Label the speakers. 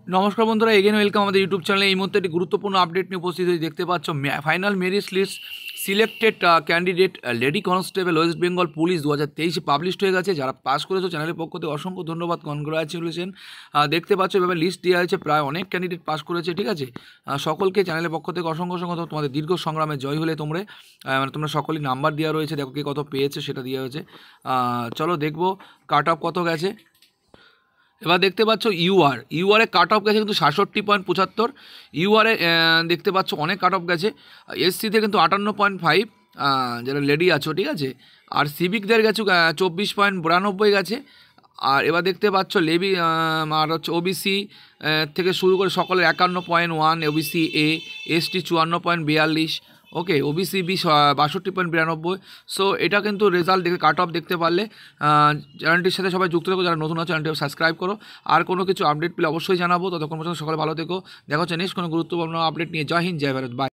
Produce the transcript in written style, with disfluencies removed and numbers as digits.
Speaker 1: নমস্কার বন্ধুরা, again welcome আমাদের ইউটিউব চ্যানেলে। এই মুহূর্তে একটি গুরুত্বপূর্ণ আপডেট নিয়ে উপস্থিত হয়ে দেখতে পাচ্ছ final merit list selected candidate lady constable West Bengal police 2023 publish হয়ে গেছে। যারা পাস করেছো চ্যানেলের পক্ষ থেকে অসংখ্য ধন্যবাদ, কনগ্রাচুলেশন। দেখতে পাচ্ছ এভাবে লিস্ট দেওয়া হয়েছে, প্রায় অনেক ক্যান্ডিডেট পাস করেছে, ঠিক আছে। সকলকে চ্যানেলের পক্ষ থেকে অসংখ্য তোমাদের দীর্ঘ সংগ্রামে জয় হলে তোমরা সকলেই নাম্বার দেওয়া রয়েছে, দেখো কে কত পেয়েছে সেটা দেওয়া হয়েছে। চলো দেখবো কাট অফ কত গেছে। এবার দেখতে পাচ্ছ ইউআরে কাট অফ গেছে কিন্তু 67.75। ইউআরে দেখতে পাচ্ছ অনেক কাট অফ গেছে। এসসিতে কিন্তু 58.5 যারা লেডি আছো, ঠিক আছে। আর সিভিকদের গেছে 24.92 গেছে। আর এবার দেখতে পাচ্ছ লেবি আর হচ্ছে ওবিসি থেকে শুরু করে সকলের 51.1, ওবিসি এসটি 54.42, ওকে, ওবিসি 62.92। সো এটা কিন্তু রেজাল্ট দেখে কাট অফ দেখতে পারলে। চ্যানেলটির সাথে সবাই যুক্ত থাকো, যারা নতুন আছে চ্যানেলটি সাবস্ক্রাইব করো। আর কোনো কিছু আপডেট পেলে অবশ্যই জানাবো। ততক্ষণ পর্যন্ত সকলে ভালো থেকো। দেখা হচ্ছে নেক্সট কোনো গুরুত্বপূর্ণ আপডেট নিয়ে। জয় হিন্দ, জয় ভারত, বাই।